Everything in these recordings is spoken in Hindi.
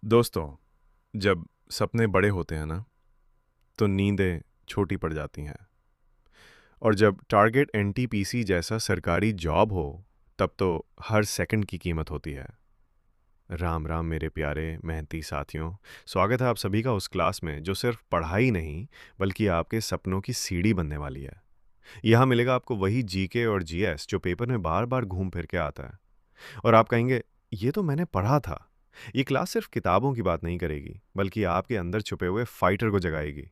दोस्तों, जब सपने बड़े होते हैं ना, तो नींदें छोटी पड़ जाती हैं। और जब टारगेट एनटीपीसी जैसा सरकारी जॉब हो, तब तो हर सेकंड की कीमत होती है। राम राम मेरे प्यारे मेहनती साथियों, स्वागत है आप सभी का उस क्लास में जो सिर्फ पढ़ाई नहीं, बल्कि आपके सपनों की सीढ़ी बनने वाली है। यहाँ मिलेगा आपको वही जीके और जीएस जो पेपर में बार बार घूम फिर के आता है। और आप कहेंगे, ये तो मैंने पढ़ा था। ये क्लास सिर्फ किताबों की बात नहीं करेगी, बल्कि आपके अंदर छुपे हुए फाइटर को जगाएगी।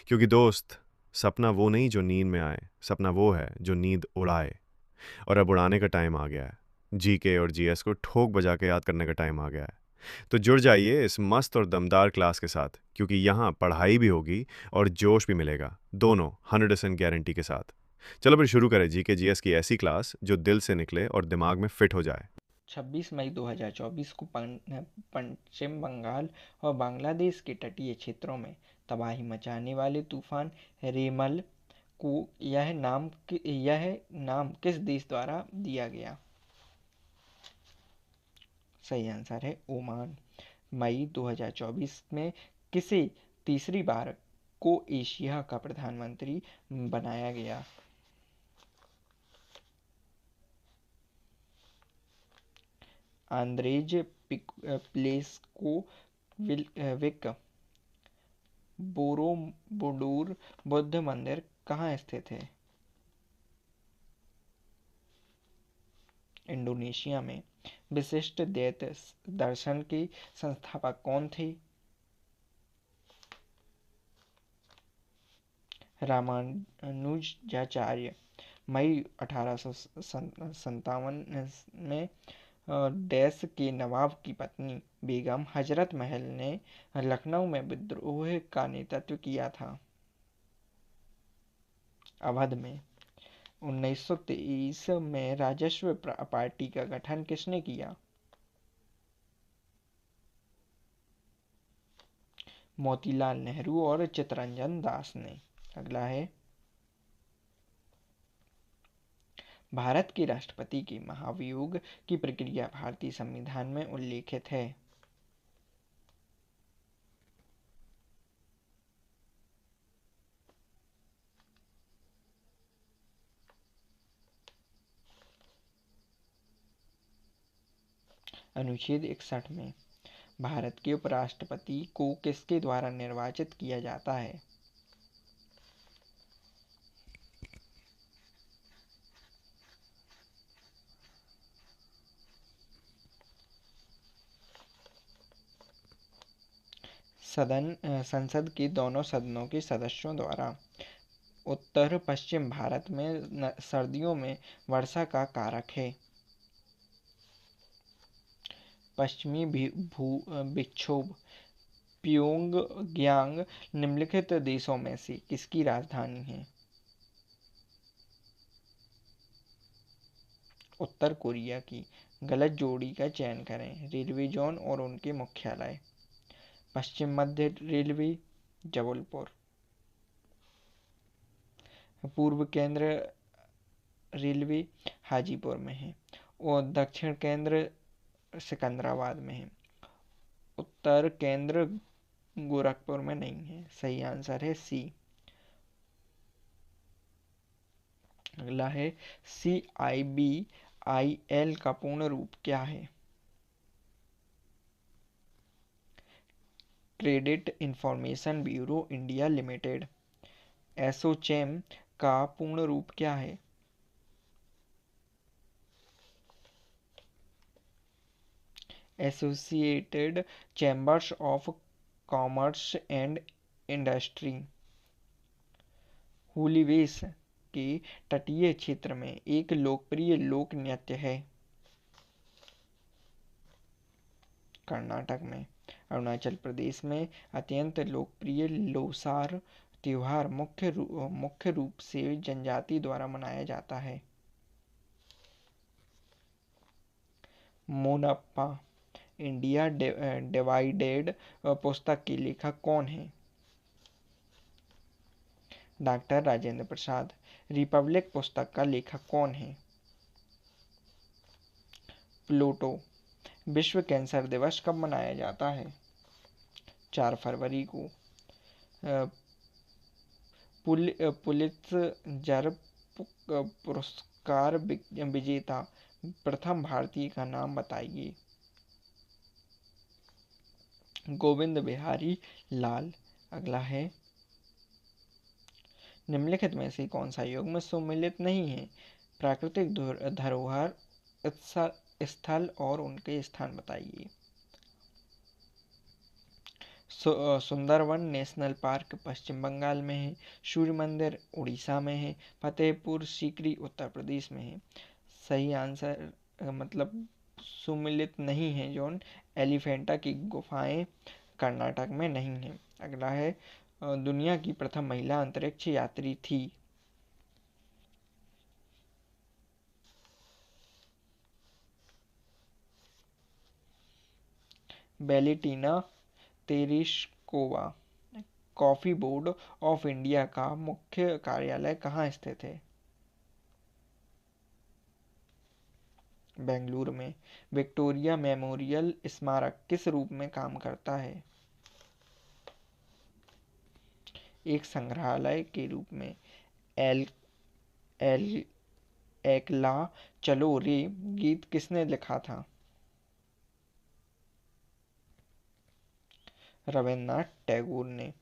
क्योंकि दोस्त, सपना वो नहीं जो नींद में आए, सपना वो है जो नींद उड़ाए। और अब उड़ाने का टाइम आ गया है। जीके और जीएस को ठोक बजा के याद करने का टाइम आ गया है। तो जुड़ जाइए इस मस्त और दमदार क्लास के साथ, क्योंकि यहाँ पढ़ाई भी होगी और जोश भी मिलेगा, दोनों 100% गारंटी के साथ। चलो फिर शुरू करें जीके जीएस की ऐसी क्लास जो दिल से निकले और दिमाग में फिट हो जाए। 26 मई 2024 को पश्चिम बंगाल और बांग्लादेश के तटीय क्षेत्रों में तबाही मचाने वाले तूफान रेमल को यह नाम किस देश द्वारा दिया गया? सही आंसर है ओमान। मई 2024 में किसे तीसरी बार को एशिया का प्रधानमंत्री बनाया गया? आंद्रेज प्लेस्कोविक बोरोबुदुर बुद्ध मंदिर कहाँ स्थित है? इंडोनेशिया में। विशिष्ट द्वैत दर्शन के संस्थापक कौन थे? रामानुजाचार्य। मई 1857 में देश के नवाब की पत्नी बेगम हजरत महल ने लखनऊ में विद्रोह का नेतृत्व किया था। अवध में। 1923 में राजस्व पार्टी का गठन किसने किया? मोतीलाल नेहरू और चित्तरंजन दास ने। अगला है, भारत के राष्ट्रपति के महाभियोग की प्रक्रिया भारतीय संविधान में उल्लेखित है। अनुच्छेद 61 में। भारत के उपराष्ट्रपति को किसके द्वारा निर्वाचित किया जाता है? संसद के दोनों सदनों के सदस्यों द्वारा। उत्तर पश्चिम भारत में सर्दियों में वर्षा का कारक है। पश्चिमी विक्षोभ प्योंगयांग निम्नलिखित देशों में से किसकी राजधानी है? उत्तर कोरिया की। गलत जोड़ी का चयन करें। रेलवे जोन और उनके मुख्यालय। पश्चिम मध्य रेलवे, जबलपुर। पूर्व केंद्र रेलवे, हाजीपुर में है। और दक्षिण केंद्र सिकंदराबाद में है। उत्तर केंद्र गोरखपुर में नहीं है। सही आंसर है सी। अगला है, CIBIL का पूर्ण रूप क्या है? Credit information bureau India limited. ASSOCHAM का पूर्ण रूप क्या है? Associated chambers of commerce and industry. हुलिवेस के तटीय क्षेत्र में एक लोकप्रिय लोक नृत्य है। कर्नाटक में। अरुणाचल प्रदेश में अत्यंत लोकप्रिय लोसार त्योहार मुख्य रूप से जनजाति द्वारा मनाया जाता है। मोनप्पा इंडिया डिवाइडेड पुस्तक के लेखक कौन हैं? डॉक्टर राजेंद्र प्रसाद। रिपब्लिक पुस्तक का लेखक कौन है? प्लूटो। विश्व कैंसर दिवस कब मनाया जाता है? 4 फरवरी को। पुलित्जर पुरस्कार विजेता प्रथम भारतीय का नाम बताइए। गोविंद बिहारी लाल। अगला है, निम्नलिखित में से कौन सा युग्म सुमेलित नहीं है? प्राकृतिक धरोहर स्थल और उनके स्थान बताइए। सुंदरवन नेशनल पार्क पश्चिम बंगाल में है, सूर्य मंदिर उड़ीसा में है, फतेहपुर सीकरी उत्तर प्रदेश में है। सही आंसर मतलब सुमेलित नहीं है जोन एलिफेंटा की गुफाएं कर्नाटक में नहीं है। अगला है, दुनिया की प्रथम महिला अंतरिक्ष यात्री थी? Valentina Tereshkova. Coffee board of India का मुख्य कार्यालय कहाँ स्थित है? बेंगलुरु में। विक्टोरिया मेमोरियल स्मारक किस रूप में काम करता है? एक संग्रहालय के रूप में। एल एल एकला चलो रे गीत किसने लिखा था? रविन्द्रनाथ टैगोर ने।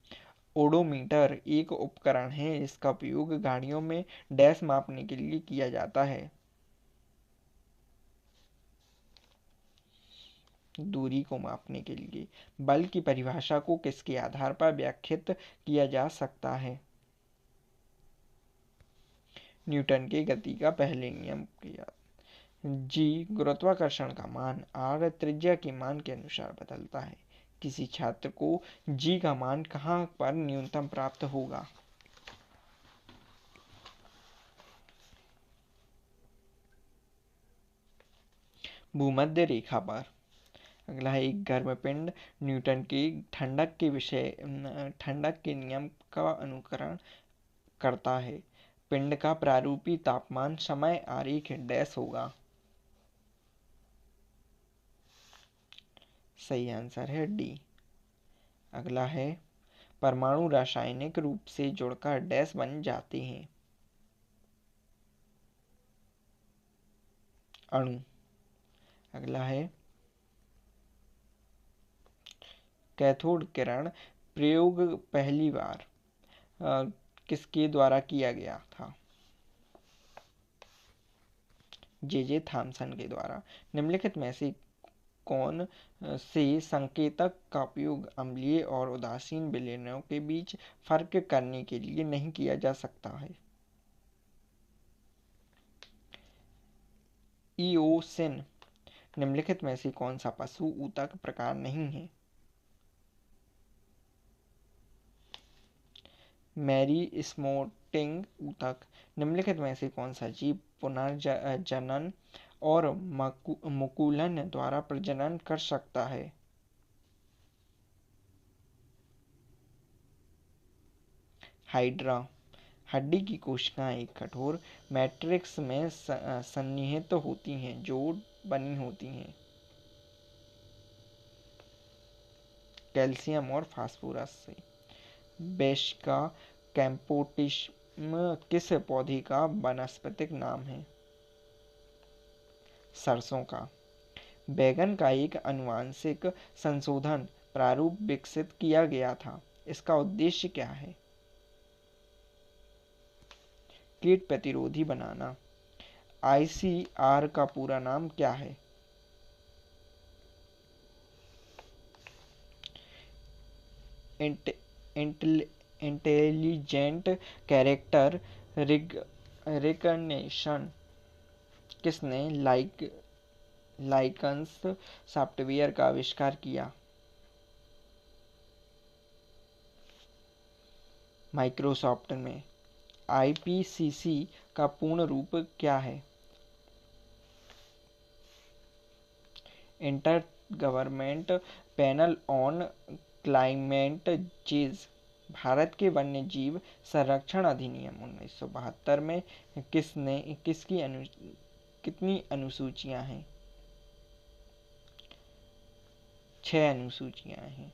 ओडोमीटर एक उपकरण है जिसका उपयोग गाड़ियों में डैश मापने के लिए किया जाता है। दूरी को मापने के लिए। बल की परिभाषा को किसके आधार पर व्याख्यात किया जा सकता है? न्यूटन के गति का पहले नियम किया। जी गुरुत्वाकर्षण का मान आर त्रिज्या के मान के अनुसार बदलता है। किसी छात्र को जी का मान कहाँ पर न्यूनतम प्राप्त होगा? भूमध्य रेखा पर। अगला है, एक गर्मपिंड न्यूटन के ठंडक के नियम का अनुकरण करता है। पिंड का प्रारूपी तापमान समय आरेख डैश होगा। सही आंसर है डी। अगला है, परमाणु रासायनिक रूप से जुड़कर डैश बन जाते हैं? अणु। अगला है, कैथोड किरण प्रयोग पहली बार किसके द्वारा किया गया था? जे थॉमसन के द्वारा। निम्नलिखित में से कौन से संकेतक का उपयोग अम्लीय और उदासीन विलयनों के बीच फर्क करने के लिए नहीं किया जा सकता है? ईओसिन। निम्नलिखित में से कौन सा पशु ऊतक प्रकार नहीं है? मैरी स्मोटिंग ऊतक। निम्नलिखित में से कौन सा जीव पुनर्जनन और मुकुलन द्वारा प्रजनन कर सकता है? हाइड्रा। हड्डी की कोशिकाएं एक कठोर मैट्रिक्स में सन्निहित होती हैं, जोड़ बनी होती हैं। कैल्शियम और फास्फोरस से। बेसिका कैम्पोटिसम किस पौधे का वानस्पतिक नाम है? सरसों का। बैगन का एक आनुवंशिक संशोधन प्रारूप विकसित किया गया था, इसका उद्देश्य क्या है? कीट प्रतिरोधी बनाना। आईसीआर का पूरा नाम क्या है? इंटेलिजेंट कैरेक्टर रिकग्निशन किसने लाइकन्स सॉफ्टवेयर का आविष्कार किया? माइक्रोसॉफ्ट में। आईपीसीसी का पूर्ण रूप क्या है? Inter government panel on climate change. Bharat के वन्य जीव संरक्षण अधिनियम 1972 में कितनी अनुसूचियां हैं? 6 अनुसूचियां हैं।